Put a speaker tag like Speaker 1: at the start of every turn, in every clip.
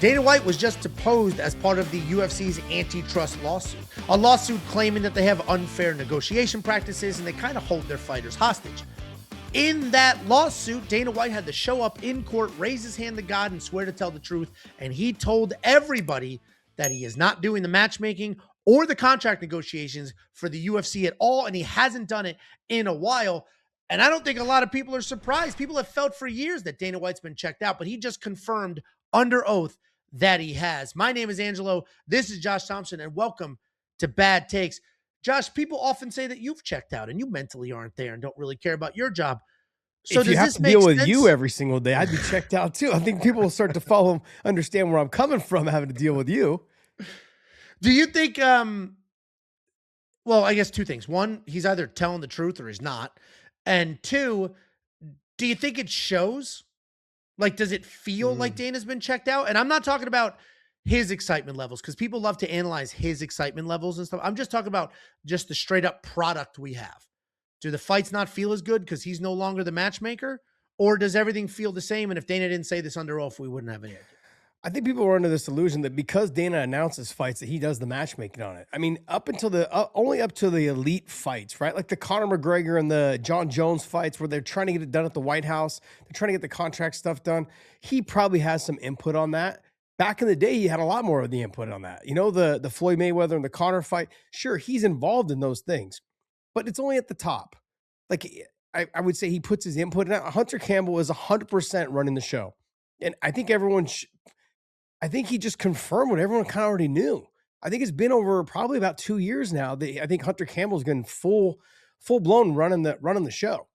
Speaker 1: Dana White was just deposed as part of the UFC's antitrust lawsuit, a lawsuit claiming that they have unfair negotiation practices and they kind of hold their fighters hostage. In that lawsuit, Dana White had to show up in court, raise his hand to God, and swear to tell the truth. And he told everybody that he is not doing the matchmaking or the contract negotiations for the UFC at all, and he hasn't done it in a while. And I don't think a lot of people are surprised. People have felt for years that Dana White's been checked out, but he just confirmed under oath that he has. My name is Angelo. This is Josh Thompson, and welcome to Bad Takes. Josh, people often say that you've checked out and you mentally aren't there and don't really care about your job. So
Speaker 2: if
Speaker 1: does
Speaker 2: you have
Speaker 1: this
Speaker 2: to
Speaker 1: make
Speaker 2: deal
Speaker 1: sense?
Speaker 2: with you every single day, I'd be checked out too. I think people will start to understand where I'm coming from, having to deal with you.
Speaker 1: Do you think, well, I guess two things. One, he's either telling the truth or he's not. And two, do you think it shows? Like, does it feel like Dana's been checked out? And I'm not talking about his excitement levels, because people love to analyze his excitement levels and stuff. I'm just talking about just the straight up product we have. Do the fights not feel as good because he's no longer the matchmaker? Or does everything feel the same? And if Dana didn't say this under oath, we wouldn't have any idea.
Speaker 2: I think people are under this illusion that because Dana announces fights that he does the matchmaking on it. I mean, up until only up to the elite fights, right? Like the Conor McGregor and the John Jones fights where they're trying to get it done at the White House. They're trying to get the contract stuff done. He probably has some input on that. Back in the day, he had a lot more of the input on that. You know, the Floyd Mayweather and the Conor fight. Sure, he's involved in those things, but it's only at the top. Like I would say he puts his input in. Hunter Campbell is 100% running the show. And I think I think he just confirmed what everyone kind of already knew. I think it's been over probably about 2 years now that I think Hunter Campbell's getting full blown running the show.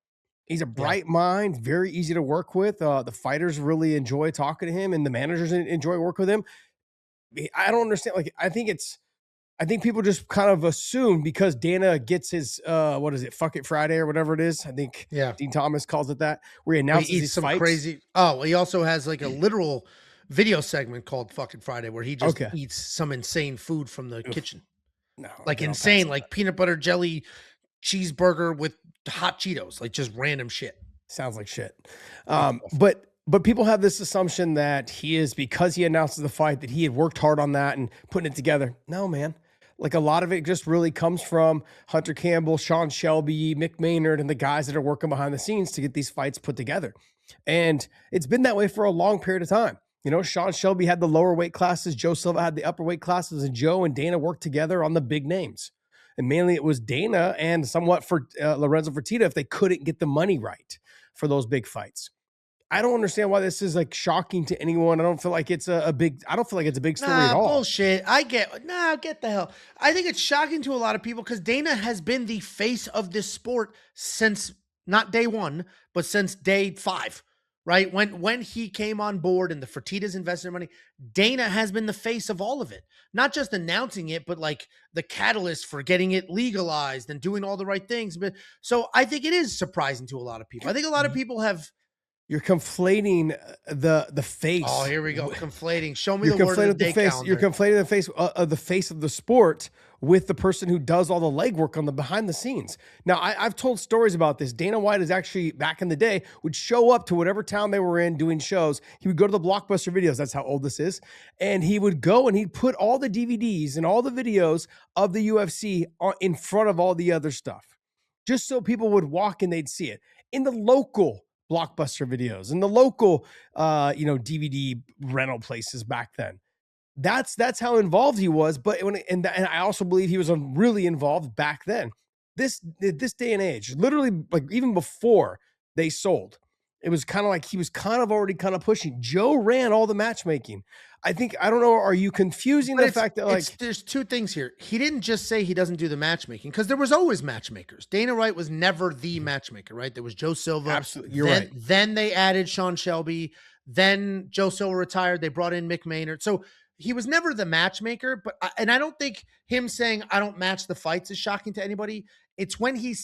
Speaker 2: He's a bright mind, very easy to work with. The fighters really enjoy talking to him, and the managers enjoy working with him. I don't understand. Like, I think people just kind of assume because Dana gets his what is it, Fuck It Friday or whatever it is. I think Dean Thomas calls it that, where he announces
Speaker 1: he eats some
Speaker 2: fights.
Speaker 1: Crazy. Oh, he also has like a literal video segment called Fucking Friday where he just eats some insane food from the kitchen.
Speaker 2: No,
Speaker 1: like insane, like peanut butter jelly cheeseburger with hot Cheetos, like just random shit.
Speaker 2: Sounds like shit. But people have this assumption that he is, because he announces the fight, that he had worked hard on that and putting it together. No, man. Like a lot of it just really comes from Hunter Campbell, Sean Shelby, Mick Maynard, and the guys that are working behind the scenes to get these fights put together. And it's been that way for a long period of time. You know, Sean Shelby had the lower weight classes. Joe Silva had the upper weight classes, and Joe and Dana worked together on the big names. And mainly it was Dana and somewhat for Lorenzo Fertitta if they couldn't get the money right for those big fights. I don't understand why this is like shocking to anyone. I don't feel like it's a big story at all.
Speaker 1: Bullshit. Get the hell. I think it's shocking to a lot of people because Dana has been the face of this sport since not day one, but since day 5. Right? When he came on board and the Fertittas invested money, Dana has been the face of all of it. Not just announcing it, but like the catalyst for getting it legalized and doing all the right things. But so I think it is surprising to a lot of people. I think a lot of people have.
Speaker 2: You're conflating the face.
Speaker 1: Oh, here we go. Conflating. Show me the word of the day calendar.
Speaker 2: You're conflating the face of the sport with the person who does all the legwork on the behind the scenes. Now, I've told stories about this. Dana White is actually, back in the day, would show up to whatever town they were in doing shows. He would go to the Blockbuster Videos. That's how old this is. And he would go and he'd put all the DVDs and all the videos of the UFC in front of all the other stuff, just so people would walk and they'd see it. In the local Blockbuster Videos and the local, DVD rental places back then. That's how involved he was. But and I also believe he was really involved back then. This day and age, literally, like even before they sold, it was kind of like he was kind of already kind of pushing. Joe ran all the matchmaking. I don't know. Are you confusing the fact that
Speaker 1: there's two things here? He didn't just say he doesn't do the matchmaking because there was always matchmakers. Dana White was never the matchmaker, right? There was Joe Silva.
Speaker 2: Absolutely. You're right.
Speaker 1: Then they added Sean Shelby. Then Joe Silva retired. They brought in Mick Maynard. So he was never the matchmaker, and I don't think him saying I don't match the fights is shocking to anybody. It's when he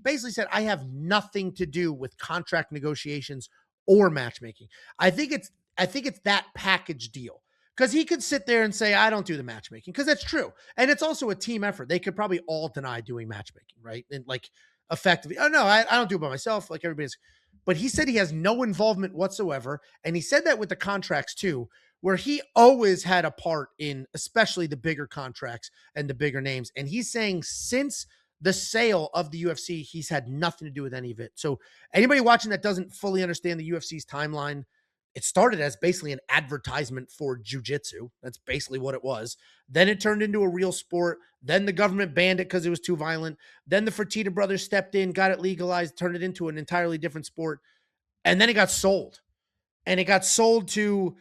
Speaker 1: basically said, I have nothing to do with contract negotiations or matchmaking. I think it's that package deal, because he could sit there and say, I don't do the matchmaking, because that's true. And it's also a team effort. They could probably all deny doing matchmaking, right? And like effectively, oh no, I don't do it by myself. Like everybody's, but he said he has no involvement whatsoever. And he said that with the contracts too, where he always had a part in, especially the bigger contracts and the bigger names. And he's saying since the sale of the UFC, he's had nothing to do with any of it. So anybody watching that doesn't fully understand the UFC's timeline, it started as basically an advertisement for jiu-jitsu. That's basically what it was. Then it turned into a real sport. Then the government banned it because it was too violent. Then the Fertitta brothers stepped in, got it legalized, turned it into an entirely different sport. And then it got sold. And it got sold to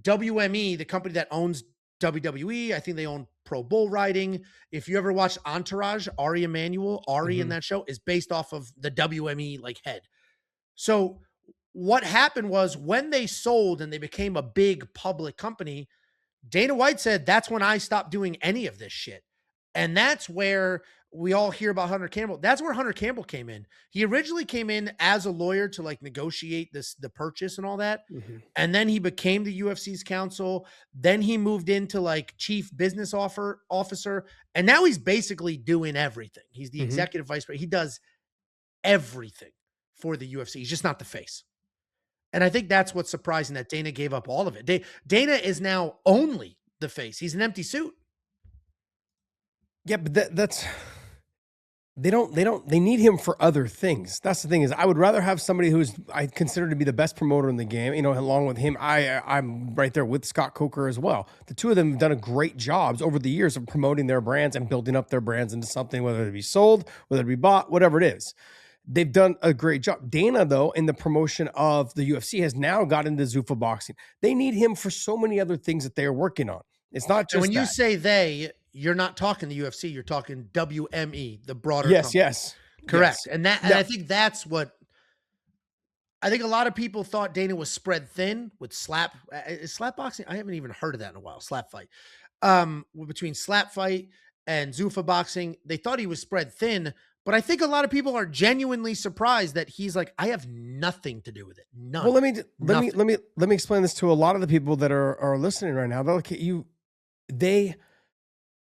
Speaker 1: WME, the company that owns WWE. I think they own Pro Bull Riding. If you ever watched Entourage, Ari Emanuel, in that show is based off of the WME like head. So what happened was when they sold and they became a big public company, Dana White said, that's when I stopped doing any of this shit. And that's where we all hear about Hunter Campbell. That's where Hunter Campbell came in. He originally came in as a lawyer to like negotiate the purchase and all that. And then he became the UFC's counsel. Then he moved into like chief business officer. And now he's basically doing everything. He's the executive vice president. He does everything for the UFC. He's just not the face. And I think that's what's surprising, that Dana gave up all of it. Dana is now only the face. He's an empty suit.
Speaker 2: Yeah, but that's they need him for other things. That's the thing, is I would rather have somebody who's I consider to be the best promoter in the game, along with him. I'm right there with Scott Coker as well. The two of them have done a great jobs over the years of promoting their brands and building up their brands into something, whether it be sold, whether it be bought, whatever it is. They've done a great job. Dana, though, in the promotion of the UFC, has now got into Zuffa boxing. They need him for so many other things that they are working on. It's not just
Speaker 1: and when you say they, you're not talking the UFC, you're talking WME, the broader company.
Speaker 2: Yes.
Speaker 1: Correct.
Speaker 2: Yes.
Speaker 1: And I think that's what I think a lot of people thought Dana was spread thin with slap boxing. I haven't even heard of that in a while. Slap fight. Between slap fight and Zuffa boxing, they thought he was spread thin. But I think a lot of people are genuinely surprised that he's like, I have nothing to do with it. None.
Speaker 2: Well, let me explain this to a lot of the people that are listening right now. They'll look at you.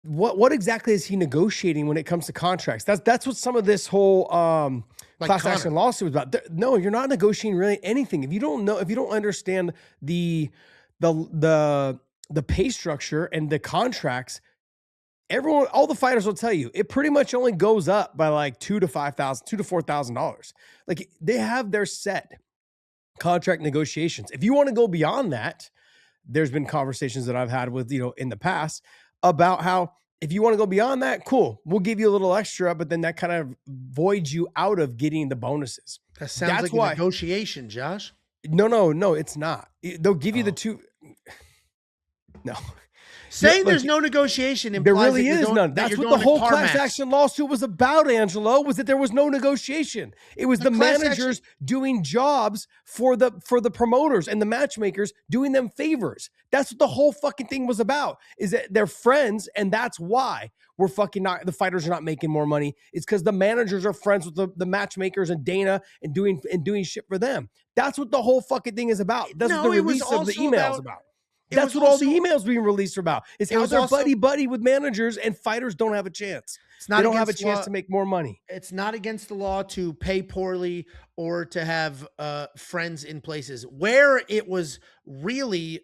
Speaker 2: What exactly is he negotiating when it comes to contracts? That's what some of this whole class action lawsuit was about. No, you're not negotiating really anything. If you don't understand the pay structure and the contracts, all the fighters will tell you it pretty much only goes up by like $2,000 to $4,000. Like, they have their set contract negotiations. If you want to go beyond that, there's been conversations that I've had with, in the past about how if you want to go beyond that, cool, we'll give you a little extra, but then that kind of voids you out of getting the bonuses.
Speaker 1: That sounds like a negotiation, Josh.
Speaker 2: No, it's not. They'll give you the two. No.
Speaker 1: Saying there's no negotiation implies
Speaker 2: there really is none. That's what the whole class action lawsuit was about, Angelo, was that there was no negotiation. It was the managers doing jobs for the promoters and the matchmakers doing them favors. That's what the whole fucking thing was about, is that they're friends, and that's why the fighters are not making more money. It's because the managers are friends with the matchmakers and Dana and doing shit for them. That's what the whole fucking thing is about. That's what the release of the emails about. That's what all the emails being released are about. It's how they're buddy with managers, and fighters don't have a chance. They don't have a chance to make more money.
Speaker 1: It's not against the law to pay poorly or to have friends in places. Where it was really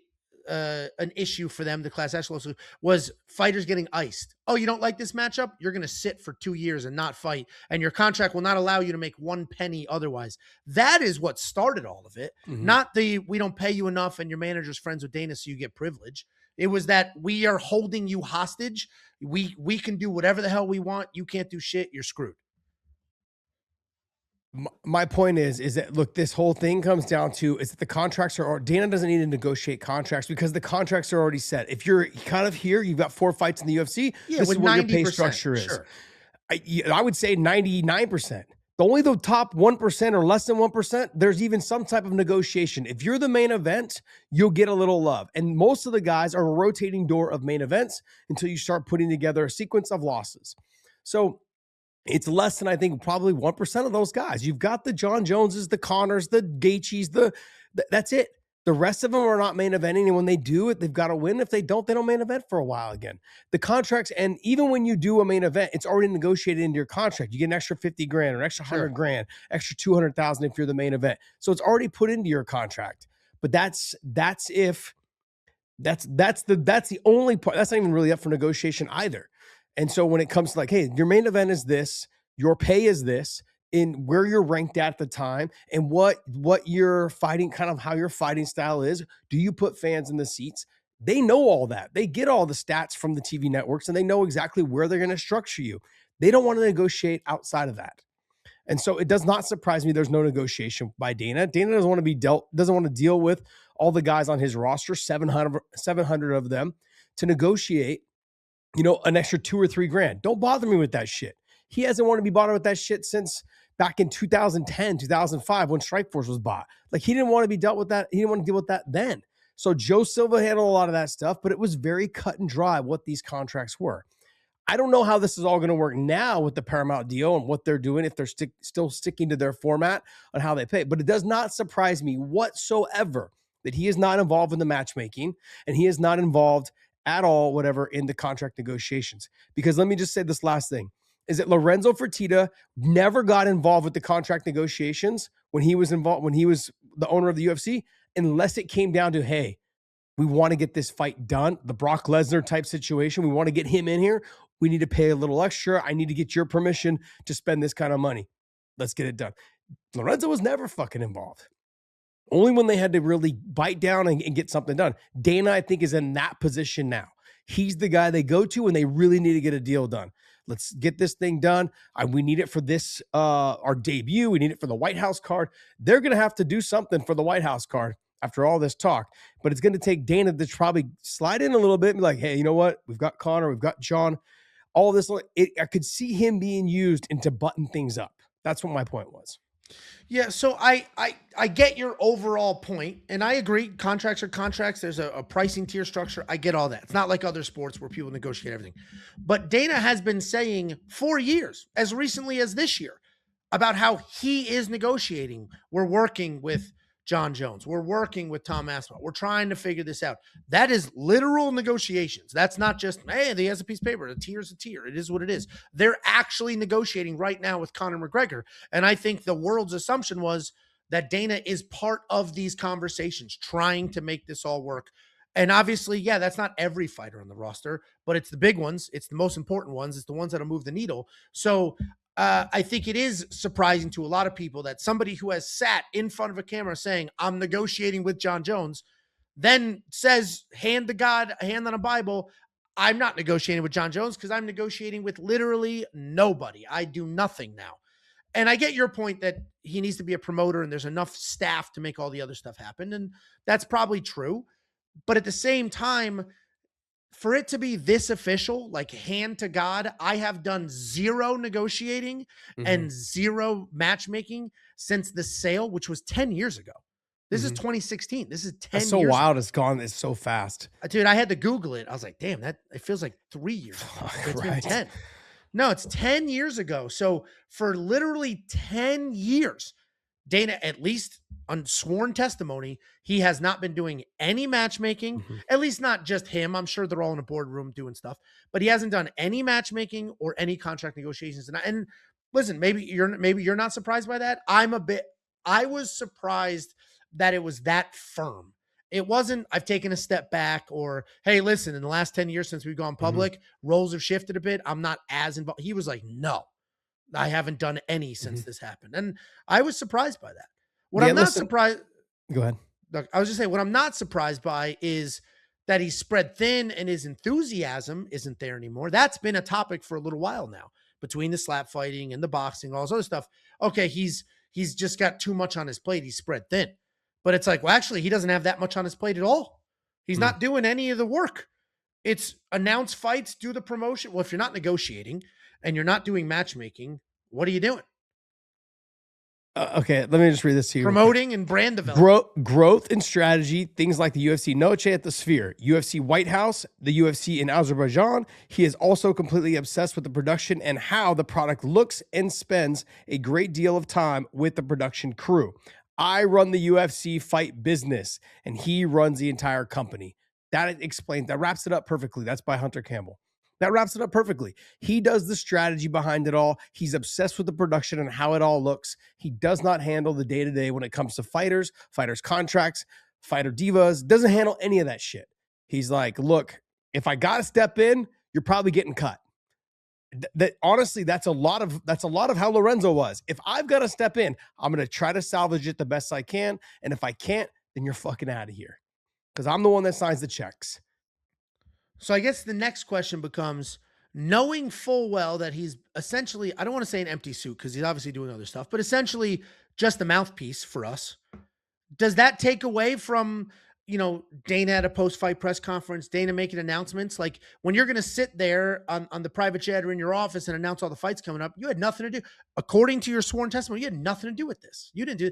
Speaker 1: an issue for them, the class action lawsuit, was fighters getting iced. Oh, you don't like this matchup? You're going to sit for 2 years and not fight, and your contract will not allow you to make one penny otherwise. That is what started all of it. Not we don't pay you enough and your manager's friends with Dana so you get privilege. It was that we are holding you hostage. We can do whatever the hell we want. You can't do shit. You're screwed.
Speaker 2: My point is that, look, this whole thing comes down to is that the contracts Dana doesn't need to negotiate contracts because the contracts are already set. If you're kind of here, you've got 4 fights in the UFC, this is what your pay structure is. Sure. I would say 99%. Only the top 1% or less than 1%, there's even some type of negotiation. If you're the main event, you'll get a little love. And most of the guys are a rotating door of main events until you start putting together a sequence of losses. So it's less than, I think, probably 1% of those guys. You've got the John Joneses, the Connors, the Gaethjes, that's it. The rest of them are not main eventing, and when they do it, they've got to win. If they don't main event for a while again. The contracts, and even when you do a main event, it's already negotiated into your contract. You get an extra 50 grand or an extra 100 grand, extra 200,000 if you're the main event. So it's already put into your contract. But that's if That's the only part. That's not even really up for negotiation either. And so when it comes to like, hey, your main event is this, your pay is this, in where you're ranked at the time, and what you're fighting, kind of how your fighting style is. Do you put fans in the seats? They know all that. They get all the stats from the TV networks, and they know exactly where they're going to structure you. They don't want to negotiate outside of that. And so it does not surprise me there's no negotiation by Dana. Dana doesn't want to deal with all the guys on his roster, 700 of them, to negotiate, an extra $2 or $3 grand. Don't bother me with that shit. He hasn't wanted to be bothered with that shit since back in 2010, 2005, when Strikeforce was bought. Like, he didn't want to be dealt with that. He didn't want to deal with that then. So Joe Silva handled a lot of that stuff, but it was very cut and dry what these contracts were. I don't know how this is all going to work now with the Paramount deal and what they're doing, if they're still sticking to their format on how they pay. But it does not surprise me whatsoever that he is not involved in the matchmaking, and he is not involved at all, whatever, in the contract negotiations. Because let me just say this last thing, is that Lorenzo Fertitta never got involved with the contract negotiations when he was the owner of the UFC, unless it came down to, hey, we want to get this fight done, the Brock Lesnar type situation. We want to get him in here. We need to pay a little extra. I need to get your permission to spend this kind of money. Let's get it done. Lorenzo was never fucking involved. Only when they had to really bite down and get something done. Dana, I think, is in that position now. He's the guy they go to when they really need to get a deal done. Let's get this thing done. We need it for this, our debut. We need it for the White House card. They're going to have to do something for the White House card after all this talk, but it's going to take Dana to probably slide in a little bit and be like, hey, you know what? We've got Connor, we've got John, all this. I could see him being used to button things up. That's what my point was.
Speaker 1: Yeah, so I get your overall point, and I agree. Contracts are contracts. There's a pricing tier structure. I get all that. It's not like other sports where people negotiate everything. But Dana has been saying for years, as recently as this year, about how he is negotiating. We're working with John Jones. We're working with Tom Aspinall. We're trying to figure this out. That is literal negotiations. That's not just, hey, he has a piece of paper. A tier is a tier. It is what it is. They're actually negotiating right now with Conor McGregor. And I think the world's assumption was that Dana is part of these conversations, trying to make this all work. And obviously, yeah, that's not every fighter on the roster, but it's the big ones. It's the most important ones. It's the ones that'll move the needle. So I think it is surprising to a lot of people that somebody who has sat in front of a camera saying, I'm negotiating with John Jones, then says, hand to God, hand on a Bible, I'm not negotiating with John Jones because I'm negotiating with literally nobody. I do nothing now. And I get your point that he needs to be a promoter and there's enough staff to make all the other stuff happen. And that's probably true. But at the same time, for it to be this official, like hand to God, I have done zero negotiating and zero matchmaking since the sale, which was 10 years ago. This is 2016. This is 10
Speaker 2: That's so
Speaker 1: years
Speaker 2: wild.
Speaker 1: ago.
Speaker 2: It's gone. It's so fast.
Speaker 1: Dude, I had to Google it. I was like, damn, it feels like 3 years ago. It's been 10. No, it's 10 years ago. So for literally 10 years, Dana, at least on sworn testimony, he has not been doing any matchmaking, at least not just him. I'm sure they're all in a boardroom doing stuff, but he hasn't done any matchmaking or any contract negotiations. And listen, maybe you're not surprised by that. I was surprised that it was that firm. It wasn't, I've taken a step back, or, hey, listen, in the last 10 years since we've gone public, roles have shifted a bit. I'm not as involved. He was like, no, I haven't done any since this happened. And I was surprised by that. What I'm not surprised.
Speaker 2: Go ahead.
Speaker 1: Look, I was just saying, what I'm not surprised by is that he's spread thin and his enthusiasm isn't there anymore. That's been a topic for a little while now, between the slap fighting and the boxing, all this other stuff. Okay, he's just got too much on his plate. He's spread thin. But it's like, well, actually, he doesn't have that much on his plate at all. He's not doing any of the work. It's announce fights, do the promotion. Well, if you're not negotiating and you're not doing matchmaking, what are you doing?
Speaker 2: Okay, let me just read this to you.
Speaker 1: Promoting and brand development.
Speaker 2: Growth and strategy, things like the UFC Noche at the Sphere, UFC White House, the UFC in Azerbaijan. He is also completely obsessed with the production and how the product looks, and spends a great deal of time with the production crew. I run the UFC fight business, and he runs the entire company. That explains, that wraps it up perfectly. That's by Hunter Campbell. That wraps it up perfectly. He does the strategy behind it all. He's obsessed with the production and how it all looks. He does not handle the day-to-day when it comes to fighters contracts, fighter divas. Doesn't handle any of that shit. He's like, look, if I got to step in, you're probably getting cut. That honestly, that's a lot of how Lorenzo was. If I've got to step in, I'm going to try to salvage it the best I can. And if I can't, then you're fucking out of here. Because I'm the one that signs the checks.
Speaker 1: So I guess the next question becomes, knowing full well that he's essentially, I don't want to say an empty suit because he's obviously doing other stuff, but essentially just a mouthpiece for us. Does that take away from, Dana at a post-fight press conference, Dana making announcements? Like, when you're going to sit there on the private jet or in your office and announce all the fights coming up, you had nothing to do. According to your sworn testimony, you had nothing to do with this. You didn't do.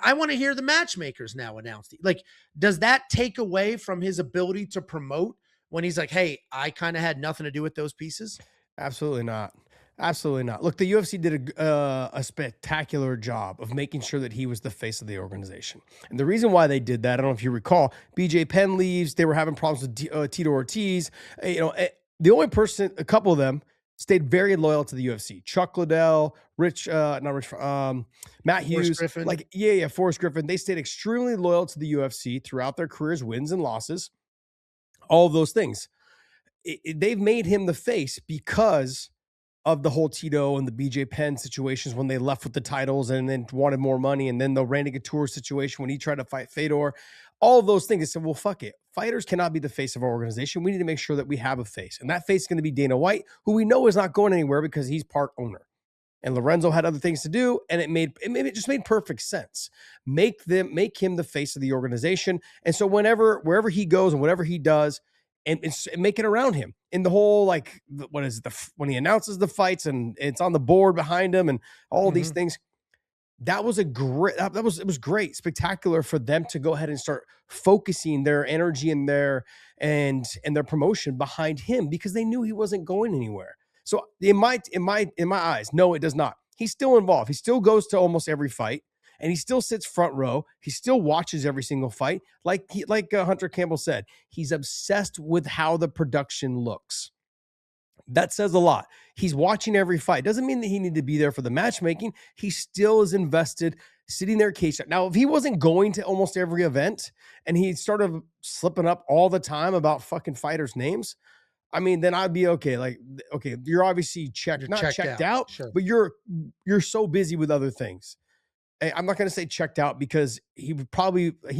Speaker 1: I want to hear the matchmakers now announce it. Like, does that take away from his ability to promote when he's like, hey, I kind of had nothing to do with those pieces?
Speaker 2: Absolutely not. Absolutely not. Look, the UFC did a spectacular job of making sure that he was the face of the organization. And the reason why they did that, I don't know if you recall, BJ Penn leaves. They were having problems with Tito Ortiz. The only person, a couple of them, stayed very loyal to the UFC. Chuck Liddell, Matt Hughes,
Speaker 1: Griffin.
Speaker 2: Forrest Griffin. They stayed extremely loyal to the UFC throughout their careers, wins and losses, all of those things. They've made him the face because of the whole Tito and the BJ Penn situations when they left with the titles and then wanted more money, and then the Randy Couture situation when he tried to fight Fedor. All of those things. They said, well, fuck it. Fighters cannot be the face of our organization. We need to make sure that we have a face. And that face is going to be Dana White, who we know is not going anywhere because he's part owner. And Lorenzo had other things to do, and it just made perfect sense. Make him the face of the organization. And so wherever he goes and whatever he does, and make it around him. In the whole, like, what is it, when he announces the fights and it's on the board behind him and all these things, it was great, spectacular for them to go ahead and start focusing their energy and their promotion behind him because they knew he wasn't going anywhere. So in my eyes, no, it does not. He's still involved. He still goes to almost every fight. And he still sits front row. He still watches every single fight. Like Hunter Campbell said, he's obsessed with how the production looks. That says a lot. He's watching every fight. Doesn't mean that he needed to be there for the matchmaking. He still is invested, sitting there caged up. Now, if he wasn't going to almost every event and he started slipping up all the time about fucking fighters' names, I mean, then I'd be okay. Like, okay, you're obviously checked out,
Speaker 1: sure.
Speaker 2: But you're so busy with other things. I'm not going to say checked out because he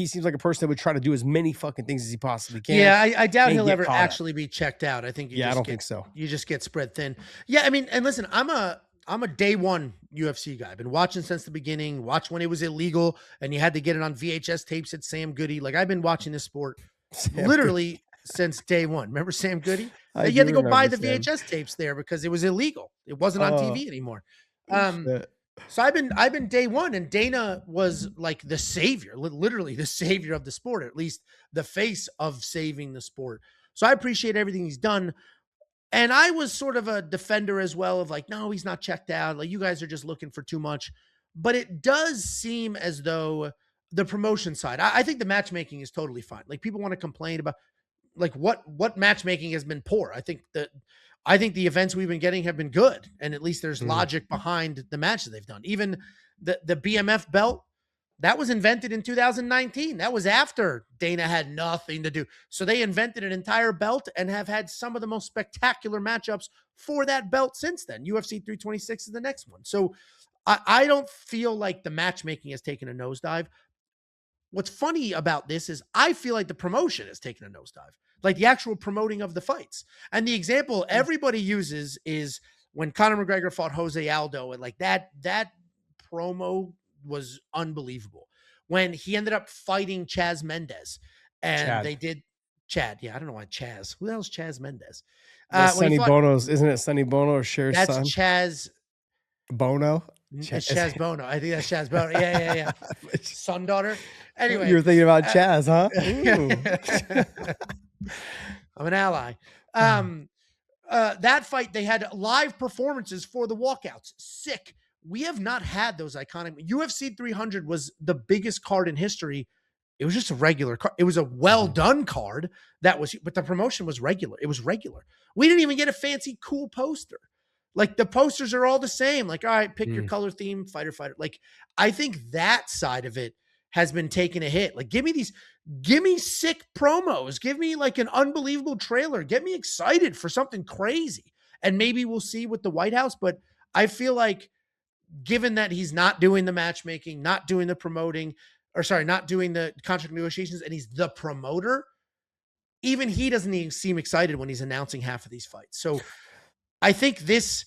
Speaker 2: seems like a person that would try to do as many fucking things as he possibly can.
Speaker 1: Yeah, I doubt he'll ever actually be checked out. I think
Speaker 2: I don't think so.
Speaker 1: You just get spread thin. Yeah, I mean, and listen, I'm a day one UFC guy. I've been watching since the beginning, watched when it was illegal and you had to get it on VHS tapes at Sam Goody. Like, I've been watching this sport literally since day one. Remember Sam Goody? You had to go buy the VHS tapes there because it was illegal. It wasn't on TV anymore. So I've been day one, and Dana was like the savior, literally the savior of the sport, or at least the face of saving the sport. So I appreciate everything he's done. And I was sort of a defender as well of like, no, he's not checked out. Like, you guys are just looking for too much. But it does seem as though the promotion side, I think the matchmaking is totally fine. Like, people want to complain about like what matchmaking has been poor. I think the events we've been getting have been good. And at least there's logic behind the matches they've done. Even the BMF belt, that was invented in 2019. That was after Dana had nothing to do. So they invented an entire belt and have had some of the most spectacular matchups for that belt since then. UFC 326 is the next one. So I don't feel like the matchmaking has taken a nosedive. What's funny about this is I feel like the promotion has taken a nosedive, like the actual promoting of the fights. And the example everybody uses is when Conor McGregor fought Jose Aldo, and like that promo was unbelievable. When he ended up fighting Chaz Mendez, and they did Chad. Yeah, I don't know why Chaz. Who the hell's Chaz Mendez?
Speaker 2: Sonny Bono's, isn't it? Sonny Bono or Cher's son?
Speaker 1: That's Chaz
Speaker 2: Bono.
Speaker 1: It's Chaz Bono. I think that's Chaz Bono. Yeah. Son daughter. Anyway,
Speaker 2: you were thinking about Chaz, huh?
Speaker 1: I'm an ally. That fight, they had live performances for the walkouts. Sick. We have not had those iconic. UFC 300 was the biggest card in history. It was just a regular card. It was a well-done card but the promotion was regular. It was regular. We didn't even get a fancy, cool poster. Like, the posters are all the same. Like, all right, pick your color theme, fighter. Like, I think that side of it has been taking a hit. Like, give me sick promos. Give me like an unbelievable trailer. Get me excited for something crazy. And maybe we'll see with the White House. But I feel like, given that he's not doing the matchmaking, not doing the promoting, or sorry, not doing the contract negotiations, and he's the promoter, even he doesn't even seem excited when he's announcing half of these fights. So I think this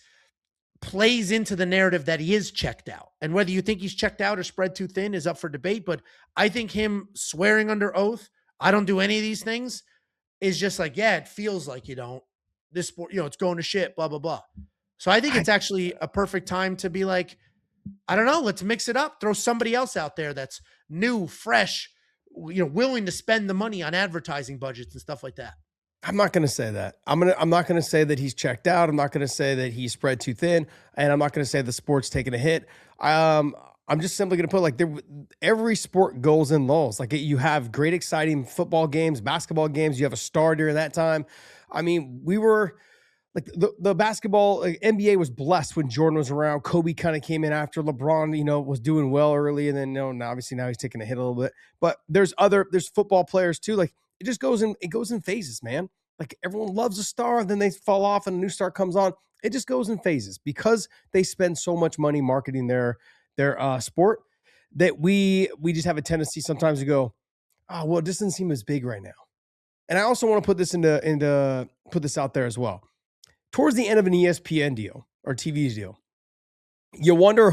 Speaker 1: plays into the narrative that he is checked out. And whether you think he's checked out or spread too thin is up for debate. But I think him swearing under oath, I don't do any of these things, is just like, yeah, it feels like you don't. This sport, it's going to shit, blah, blah, blah. So I think it's actually a perfect time to be like, I don't know, let's mix it up. Throw somebody else out there that's new, fresh, willing to spend the money on advertising budgets and stuff like that.
Speaker 2: I'm not going to say that. I'm not going to say that he's checked out. I'm not going to say that he's spread too thin, and I'm not going to say the sport's taking a hit. I'm just simply going to put, like, every sport goes in lulls. Like, you have great, exciting football games, basketball games. You have a star during that time. I mean, we were like the basketball, like, NBA was blessed when Jordan was around. Kobe kind of came in after LeBron, was doing well early, and then obviously now he's taking a hit a little bit. But there's football players too. Like, it goes in phases, man. Like, everyone loves a star, then they fall off and a new star comes on. It just goes in phases because they spend so much money marketing their sport that we just have a tendency sometimes to go, oh, well, it just doesn't seem as big right now. And I also want to put this put this out there as well. Towards the end of an ESPN deal or TV deal, you wonder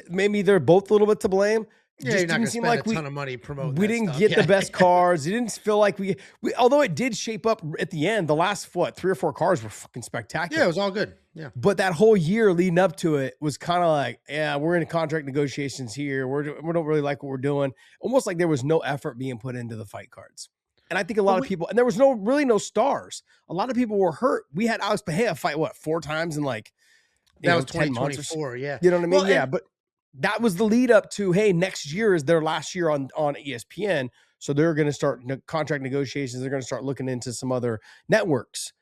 Speaker 2: maybe they're both a little bit to blame.
Speaker 1: Yeah, you're not going to spend a ton of money promoting.
Speaker 2: We didn't get the best cars. It didn't feel like we, although it did shape up at the end. The last 3 or 4 cars were fucking spectacular.
Speaker 1: Yeah, it was all good. Yeah,
Speaker 2: but that whole year leading up to it was kind of like, yeah, we're in contract negotiations here. We don't really like what we're doing. Almost like there was no effort being put into the fight cards. And I think a lot of people, and there was really no stars. A lot of people were hurt. We had Alex Bahia fight 4 times in like
Speaker 1: that was 2024. Yeah,
Speaker 2: you know what I mean? Well, yeah, but that was the lead up to, hey, next year is their last year on ESPN, so they're going to start contract negotiations. They're going to start looking into some other networks.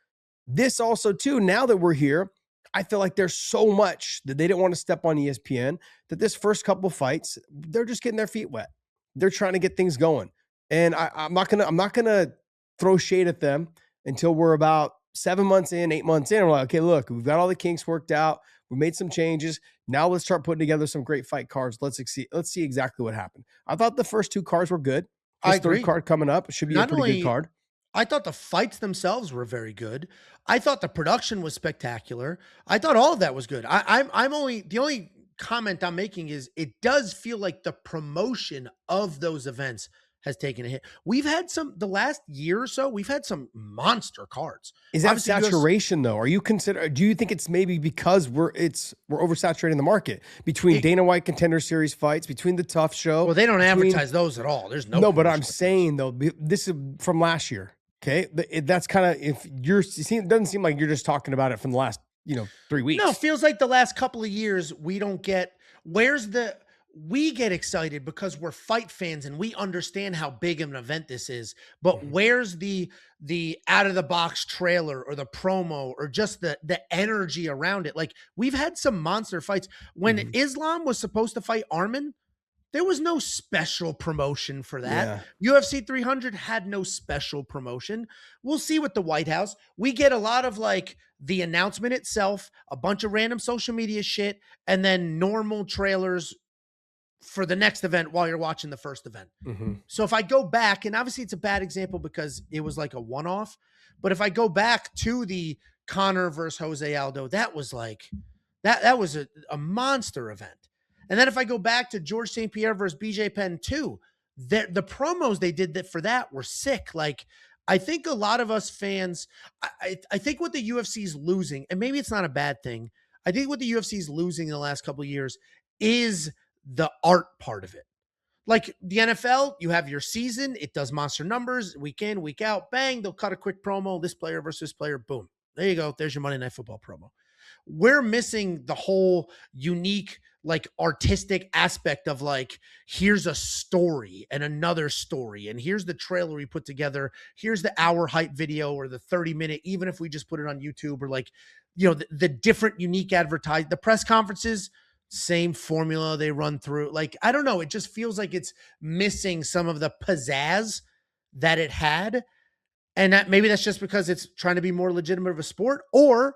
Speaker 2: This also too. Now that we're here, I feel like there's so much that they didn't want to step on ESPN that this first couple fights, they're just getting their feet wet. They're trying to get things going. And I'm not gonna throw shade at them until we're about 7 months in, 8 months in. We're like, okay, look, we've got all the kinks worked out. We made some changes. Now let's start putting together some great fight cards. Let's see exactly what happened. I thought the first 2 cards were good. This third card coming up should be a pretty good card.
Speaker 1: I thought the fights themselves were very good. I thought the production was spectacular. I thought all of that was good. The only comment I'm making is it does feel like the promotion of those events has taken a hit. We've had the last year or so, we've had some monster cards.
Speaker 2: Is that saturation though? Do you think it's maybe because we're oversaturating the market between Dana White Contender Series fights, between the Tough Show?
Speaker 1: Well, they don't advertise those at all. There's no.
Speaker 2: No, but I'm saying though, this is from last year. Okay. That's kind of, it doesn't seem like you're just talking about it from the last, 3 weeks.
Speaker 1: No, it feels like the last couple of years, we don't get, we get excited because we're fight fans and we understand how big of an event this is. But where's the out of the box trailer or the promo or just the energy around it? Like, we've had some monster fights. When Islam was supposed to fight Arman, there was no special promotion for that. Yeah. UFC 300 had no special promotion. We'll see with the White House. We get a lot of like the announcement itself, a bunch of random social media shit, and then normal trailers for the next event while you're watching the first event. So if I go back, and obviously it's a bad example because it was like a one-off, but if I go back to the Conor versus Jose Aldo, that was like, that was a monster event. And then if I go back to George St. Pierre versus BJ Penn 2, the promos they did for that were sick. Like, I think a lot of us fans, I think what the UFC is losing, and maybe it's not a bad thing, I think what the UFC is losing in the last couple of years is the art part of it. Like the NFL, you have your season, it does monster numbers, week in, week out, bang, they'll cut a quick promo, this player versus this player, boom. There you go, there's your Monday Night Football promo. We're missing the whole unique, like, artistic aspect of like, here's a story and another story, and here's the trailer we put together, here's the hour hype video or the 30-minute, even if we just put it on YouTube, or like, the different unique the press conferences. same formula they run through. Like, I don't know. It just feels like it's missing some of the pizzazz that it had. And that maybe that's just because it's trying to be more legitimate of a sport. Or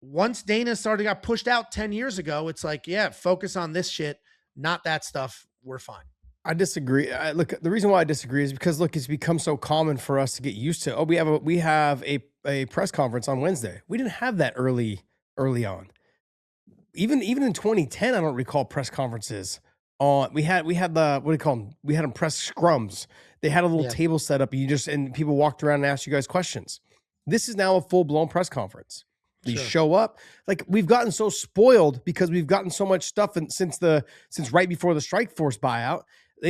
Speaker 1: once Dana started got pushed out 10 years ago, it's like, yeah, focus on this shit, not that stuff. We're fine.
Speaker 2: I disagree. Look, the reason why I disagree is because look, it's become so common for us to get used to. Oh, we have a press conference on Wednesday. We didn't have that early on. Even in 2010, I don't recall press conferences. We had the what do you call them? We had them press scrums. They had a little table set up. And people walked around and asked you guys questions. This is now a full blown press conference. You show up. Like, we've gotten so spoiled because we've gotten so much stuff since right before the Strike Force buyout.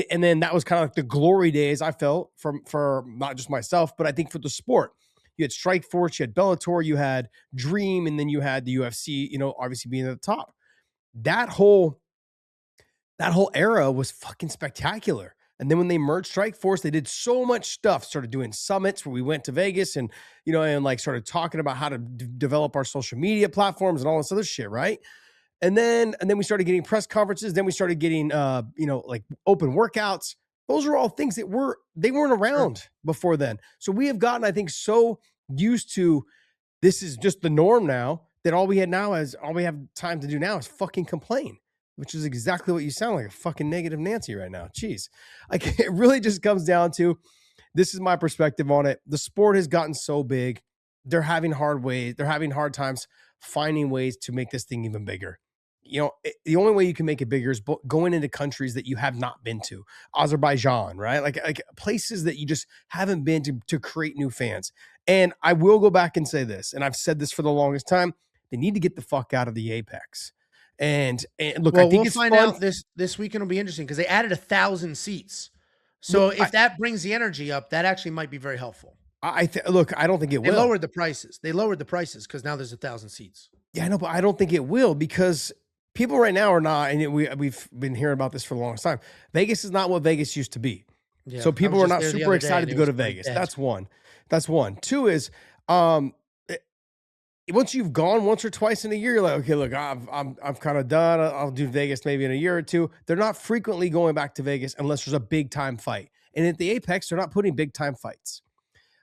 Speaker 2: And then that was kind of like the glory days, I felt, for not just myself, but I think for the sport. You had Strike Force, you had Bellator, you had Dream, and then you had the UFC, obviously being at the top. That whole era was fucking spectacular. And then when they merged Strike Force, they did so much stuff, started doing summits where we went to Vegas and like started talking about how to develop our social media platforms and all this other shit, right? And then we started getting press conferences. Then we started getting, like open workouts. Those are all things that they weren't around before then. So we have gotten, I think, so used to this is just the norm now that all we have time to do now is fucking complain, which is exactly what you sound like, a fucking negative Nancy right now. Jeez. Like, it really just comes down to, this is my perspective on it. The sport has gotten so big. They're having hard times finding ways to make this thing even bigger. The only way you can make it bigger is going into countries that you have not been to. Azerbaijan, right? Like places that you just haven't been to create new fans. And I will go back and say this, and I've said this for the longest time, they need to get the fuck out of the Apex. And look, I think
Speaker 1: we'll find out this weekend will be interesting because they added 1,000 seats. So if that brings the energy up, that actually might be very helpful.
Speaker 2: Look, I don't think it will.
Speaker 1: They lowered the prices. Because now there's 1,000 seats.
Speaker 2: Yeah, I know, but I don't think it will because people right now are not, and we've been hearing about this for the longest time. Vegas is not what Vegas used to be. Yeah, so people are not super excited to go to Vegas. That's one. Two is, once you've gone once or twice in a year, you're like, okay, look, I'm kind of done. I'll do Vegas maybe in a year or two. They're not frequently going back to Vegas unless there's a big time fight. And at the Apex, they're not putting big time fights.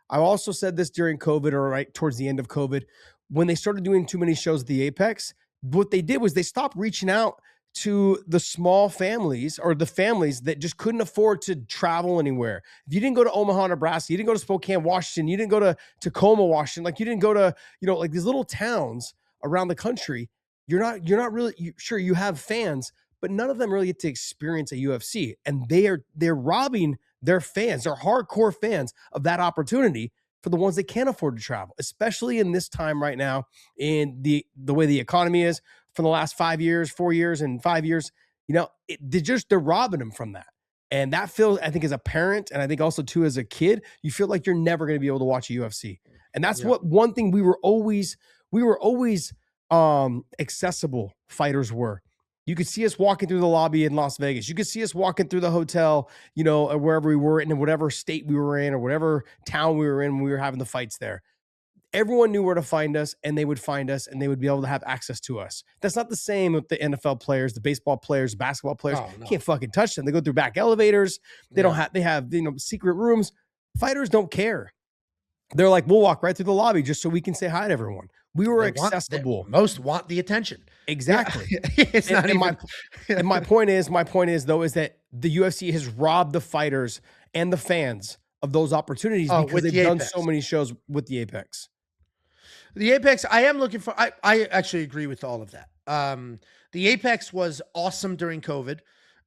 Speaker 2: I also said this during COVID, or right towards the end of COVID, when they started doing too many shows at the Apex, what they did was they stopped reaching out to the small families or the families that just couldn't afford to travel anywhere. If you didn't go to Omaha, Nebraska, you didn't go to Spokane, Washington, you didn't go to Tacoma, Washington, like you didn't go to, like these little towns around the country, you're not really sure you have fans, but none of them really get to experience a UFC. And they're robbing their fans, their hardcore fans, of that opportunity for the ones that can't afford to travel, especially in this time right now in the way the economy is for the last 5 years, 4 years, and 5 years. They're robbing them from that. And that feels, I think, as a parent, and I think also too as a kid, you feel like you're never going to be able to watch a UFC. And that's what one thing we were always accessible fighters were. You could see us walking through the lobby in Las Vegas. You could see us walking through the hotel, or wherever we were in whatever state we were in or whatever town we were in when we were having the fights there. Everyone knew where to find us, and they would find us, and they would be able to have access to us. That's not the same with the NFL players, the baseball players, basketball players. Oh, no. Can't fucking touch them. They go through back elevators. They have secret rooms. Fighters don't care. They're like, we'll walk right through the lobby just so we can say hi to everyone. We were accessible.
Speaker 1: Most want the attention.
Speaker 2: Exactly. It's not even. My point is though, is that the UFC has robbed the fighters and the fans of those opportunities because they've done so many shows with the Apex.
Speaker 1: The Apex, I am looking for. I actually agree with all of that. The Apex was awesome during COVID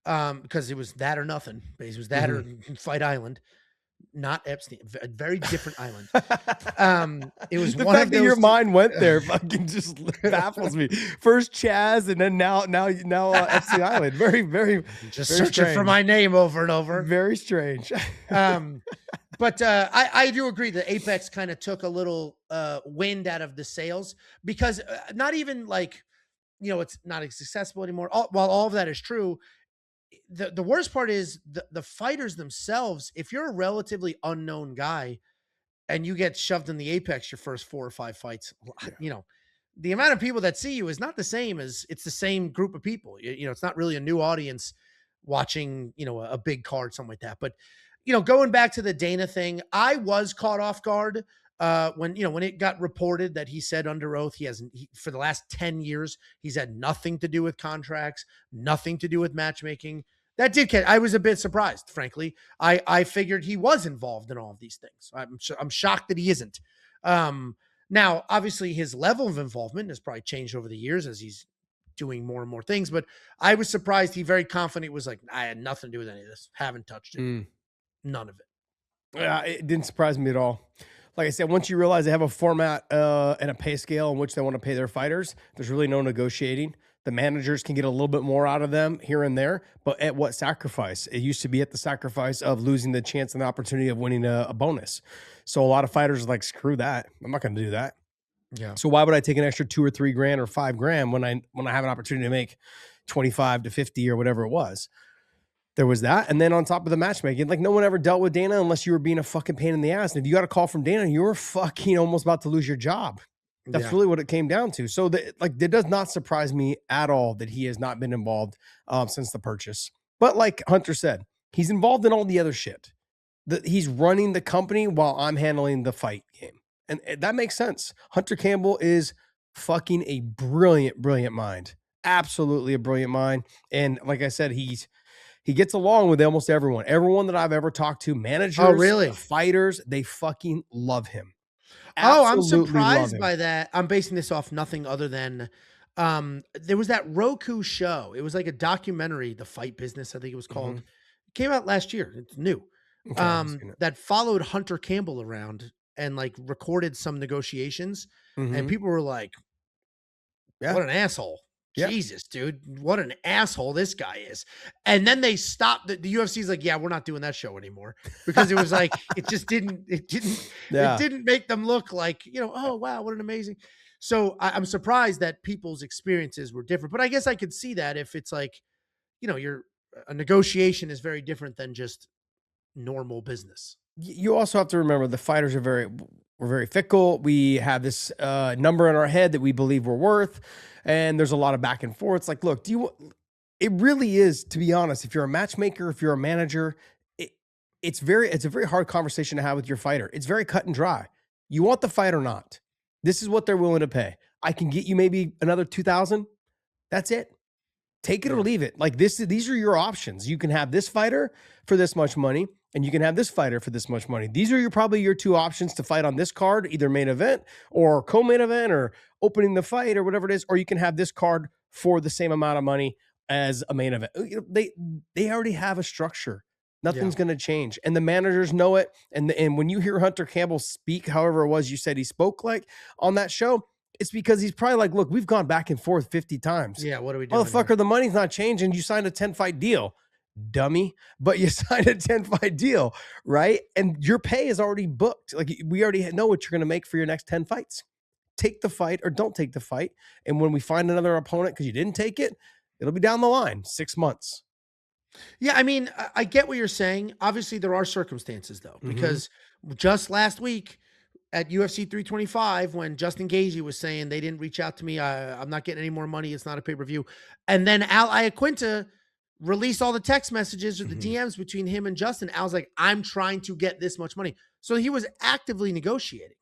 Speaker 1: because it was that or nothing. It was that or Fight Island. Not Epstein, a very different island. It was
Speaker 2: the
Speaker 1: one
Speaker 2: fact
Speaker 1: of
Speaker 2: that
Speaker 1: those
Speaker 2: your mind went there fucking just baffles me. First Chaz, and then now Epstein Island. Very, very
Speaker 1: just
Speaker 2: very
Speaker 1: searching
Speaker 2: strange.
Speaker 1: For my name over and over.
Speaker 2: Very strange.
Speaker 1: But I do agree that Apex kind of took a little wind out of the sails because not even like, it's not as accessible anymore. While all of that is true, the worst part is the fighters themselves. If you're a relatively unknown guy and you get shoved in the Apex your first 4 or 5 fights, the amount of people that see you is not the same as it's the same group of people. It's not really a new audience watching, a big card, something like that. But, going back to the Dana thing, I was caught off guard when it got reported that he said under oath for the last 10 years, he's had nothing to do with contracts, nothing to do with matchmaking. That did catch. I was a bit surprised, frankly. I figured he was involved in all of these things. I'm shocked that he isn't. Now, obviously, his level of involvement has probably changed over the years as he's doing more and more things. But I was surprised. He very confident was like, I had nothing to do with any of this. Haven't touched it. None of it.
Speaker 2: Yeah, it didn't surprise me at all. Like I said, once you realize they have a format and a pay scale in which they want to pay their fighters, there's really no negotiating. The managers can get a little bit more out of them here and there, but at what sacrifice? It used to be at the sacrifice of losing the chance and the opportunity of winning a bonus. So a lot of fighters are like, screw that. I'm not going to do that.
Speaker 1: Yeah.
Speaker 2: So why would I take an extra $2 or $3 grand or $5 grand when I have an opportunity to make 25 to 50 or whatever it was? There was that. And then on top of the matchmaking, like no one ever dealt with Dana unless you were being a fucking pain in the ass. And if you got a call from Dana, you were fucking almost about to lose your job. That's really what it came down to. So it does not surprise me at all that he has not been involved since the purchase. But like Hunter said, he's involved in all the other shit. He's running the company while I'm handling the fight game. And that makes sense. Hunter Campbell is fucking a brilliant, brilliant mind. Absolutely a brilliant mind. And like I said, he gets along with almost everyone. Everyone that I've ever talked to, managers, fighters, they fucking love him.
Speaker 1: I'm surprised by that. I'm basing this off nothing other than there was that Roku show. It was like a documentary, The Fight Business, I think it was called. It came out last year. It's new. That followed Hunter Campbell around and like recorded some negotiations. And people were like, what an asshole. Jesus, dude, what an asshole this guy is. And then they stopped. The UFC's like, yeah, we're not doing that show anymore because it was like, it didn't make them look like, oh, wow, what an amazing. So I'm surprised that people's experiences were different, but I guess I could see that if it's like, a negotiation is very different than just normal business.
Speaker 2: You also have to remember the fighters we're very fickle. We have this number in our head that we believe we're worth. And there's a lot of back and forth. It's like, look, it really is, to be honest, if you're a matchmaker, if you're a manager, it's a very hard conversation to have with your fighter. It's very cut and dry. You want the fight or not? This is what they're willing to pay. I can get you maybe another 2,000. That's it. Take it or leave it. Like these are your options. You can have this fighter for this much money, and you can have this fighter for this much money. These are probably your two options to fight on this card, either main event or co-main event or opening the fight or whatever it is, or you can have this card for the same amount of money as a main event. They already have a structure. Nothing's going to change. And the managers know it. And when you hear Hunter Campbell speak, however it was you said he spoke like on that show, it's because he's probably like, look, we've gone back and forth 50 times.
Speaker 1: Yeah, what are we doing?
Speaker 2: Motherfucker, the money's not changing. You signed a 10-fight deal, dummy. But you signed a 10-fight deal, right? And your pay is already booked. Like we already know what you're going to make for your next 10 fights. Take the fight or don't take the fight. And when we find another opponent because you didn't take it, it'll be down the line, 6 months.
Speaker 1: Yeah, I mean, I get what you're saying. Obviously, there are circumstances, though, because just last week at UFC 325, when Justin Gaethje was saying they didn't reach out to me, I'm not getting any more money. It's not a pay-per-view. And then Al Iaquinta released all the text messages or the DMs between him and Justin. Al's like, I'm trying to get this much money. So he was actively negotiating.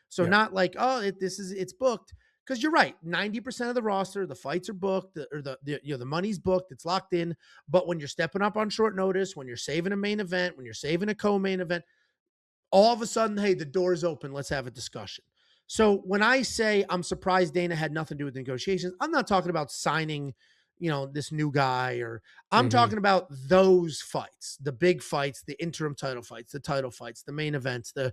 Speaker 1: So not like, it's booked. Because you're right, 90% of the roster, the fights are booked, the money's booked, it's locked in. But when you're stepping up on short notice, when you're saving a main event, when you're saving a co-main event, all of a sudden, hey, the door's open. Let's have a discussion. So when I say I'm surprised Dana had nothing to do with negotiations, I'm not talking about signing, this new guy, or I'm talking about those fights, the big fights, the interim title fights, the title fights, the main events, the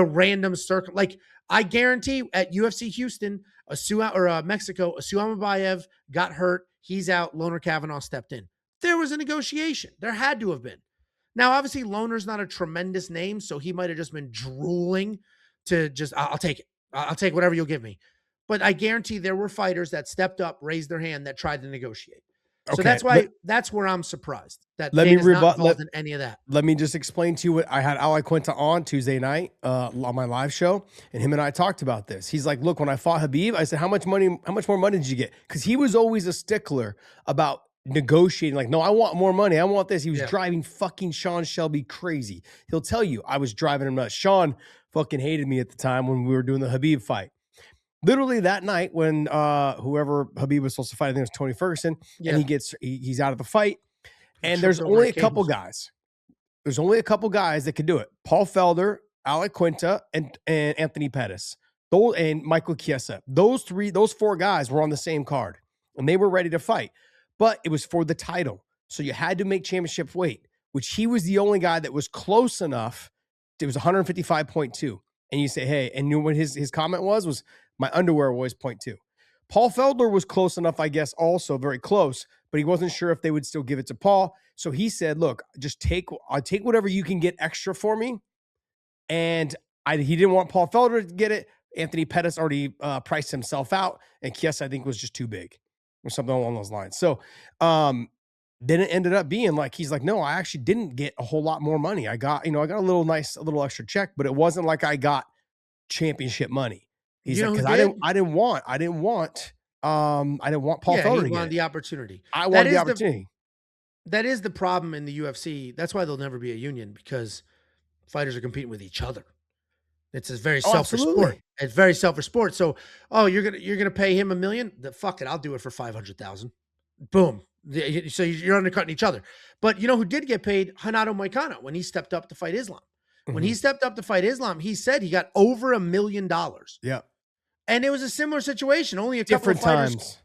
Speaker 1: random circle. Like I guarantee at UFC Houston, Mexico, Asuama Bayev got hurt. He's out. Loner Kavanaugh stepped in. There was a negotiation. There had to have been. Now, obviously, Loner's not a tremendous name, so he might have just been drooling to just, I'll take it. I'll take whatever you'll give me. But I guarantee there were fighters that stepped up, raised their hand, that tried to negotiate. So
Speaker 2: Okay.
Speaker 1: that's where I'm surprised that
Speaker 2: Let me
Speaker 1: Dana's not
Speaker 2: rebut.
Speaker 1: involved in any of that.
Speaker 2: Let me just explain to you what I had Ali Quinta on Tuesday night on my live show, and him and I talked about this. He's like, "Look, when I fought Habib, I said, how much more money did you get?" Because he was always a stickler about negotiating. Like, no, I want more money. I want this. He was driving fucking Sean Shelby crazy. He'll tell you I was driving him nuts. Sean fucking hated me at the time when we were doing the Habib fight. Literally that night when whoever Habib was supposed to fight, I think it was Tony Ferguson, and he's out of the fight, and there's only a couple guys. There's only a couple guys that could do it. Paul Felder, Alec Quinta, and Anthony Pettis. And Michael Chiesa. Those four guys were on the same card, and they were ready to fight. But it was for the title. So you had to make championship weight, which he was the only guy that was close enough. It was 155.2. And you say, hey, and you know what his comment was my underwear was 0.2. Paul Felder was close enough, I guess, also very close, but he wasn't sure if they would still give it to Paul. So he said, look, I'll take whatever you can get extra for me. And he didn't want Paul Felder to get it. Anthony Pettis already priced himself out. And Chiesa, I think, was just too big or something along those lines. So then it ended up being like, he's like, no, I actually didn't get a whole lot more money. I got a little extra check, but it wasn't like I got championship money. He's like, because I didn't want Paul Felder to get
Speaker 1: the opportunity.
Speaker 2: I wanted the opportunity.
Speaker 1: That is the problem in the UFC. That's why there'll never be a union, because fighters are competing with each other. It's a very selfish sport. It's very selfish sport. So, you're gonna pay him $1 million? Fuck it, I'll do it for 500,000. Boom. So you're undercutting each other. But you know who did get paid? Renato Moicano, when he stepped up to fight Islam. Mm-hmm. When he stepped up to fight Islam, he said he got over $1 million.
Speaker 2: Yeah.
Speaker 1: And it was a similar situation. Only a
Speaker 2: couple of fighters. Times.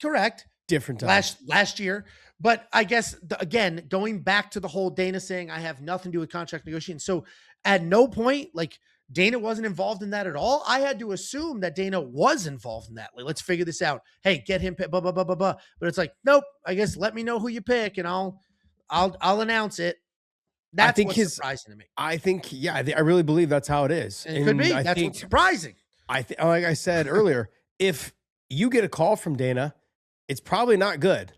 Speaker 1: Correct.
Speaker 2: Different times.
Speaker 1: Last year. But I guess, again, going back to the whole Dana saying, I have nothing to do with contract negotiation. So at no point, like, Dana wasn't involved in that at all. I had to assume that Dana was involved in that. Like, let's figure this out. Hey, get him, blah, blah, blah, blah, blah. But it's like, nope, I guess let me know who you pick and I'll announce it. That's what's surprising to me.
Speaker 2: I think, I really believe that's how it is.
Speaker 1: And it could be. That's what's surprising.
Speaker 2: Like I said earlier, if you get a call from Dana, it's probably not good.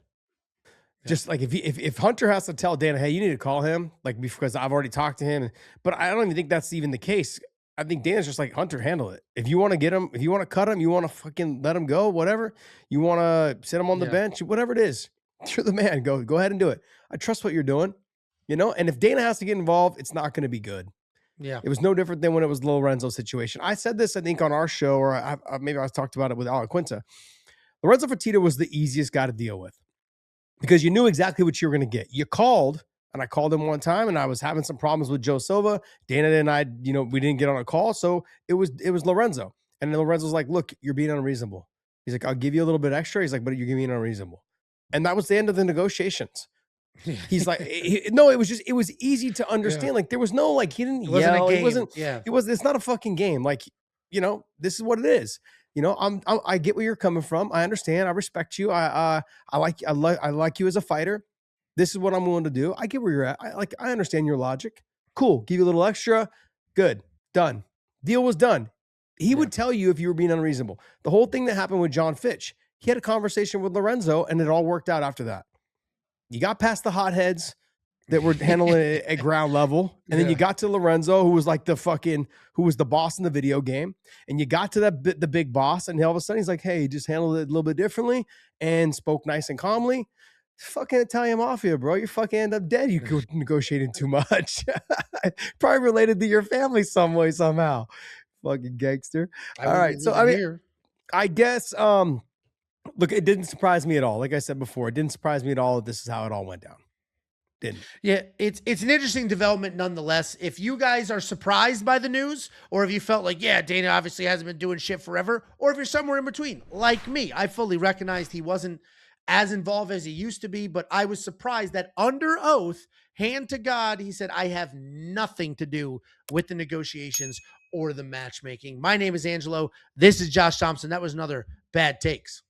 Speaker 2: Yeah. Just like if Hunter has to tell Dana, hey, you need to call him, like, because I've already talked to him. But I don't even think that's even the case. I think Dana's just like, Hunter, handle it. If you want to get him, if you want to cut him, you want to fucking let him go, whatever. You want to sit him on the bench, whatever it is. You're the man. Go ahead and do it. I trust what you're doing, And if Dana has to get involved, it's not going to be good.
Speaker 1: Yeah,
Speaker 2: it was no different than when it was Lorenzo's situation. I said this, I think, on our show, or maybe I talked about it with Alec Quinta. Lorenzo Fertitta was the easiest guy to deal with because you knew exactly what you were going to get. You called, and I called him one time, and I was having some problems with Joe Silva. Dana and I, we didn't get on a call, so it was Lorenzo. And then Lorenzo's like, look, you're being unreasonable. He's like, I'll give you a little bit extra. He's like, but you're being unreasonable. And that was the end of the negotiations. He's like, it was easy to understand. Yeah. Like, there was no, like, he didn't yell. It's not a fucking game. Like, this is what it is. I get where you're coming from. I understand. I respect you. I like you as a fighter. This is what I'm willing to do. I get where you're at. I understand your logic. Cool. Give you a little extra. Good. Done. Deal was done. He would tell you if you were being unreasonable. The whole thing that happened with John Fitch, he had a conversation with Lorenzo, and it all worked out after that. You got past the hotheads that were handling it at ground level. And then you got to Lorenzo, who was like who was the boss in the video game. And you got to the big boss. And all of a sudden he's like, hey, just handled it a little bit differently and spoke nice and calmly. Fucking Italian mafia, bro. You fucking end up dead. You negotiating too much. Probably related to your family some way, somehow. Fucking gangster. All right. So, I guess, look, it didn't surprise me at all. Like I said before, it didn't surprise me at all that this is how it all went down. Didn't.
Speaker 1: Yeah, it's an interesting development nonetheless. If you guys are surprised by the news, or if you felt like, Dana obviously hasn't been doing shit forever, or if you're somewhere in between, like me, I fully recognized he wasn't as involved as he used to be, but I was surprised that under oath, hand to God, he said, I have nothing to do with the negotiations or the matchmaking. My name is Angelo. This is Josh Thompson. That was another Bad Takes.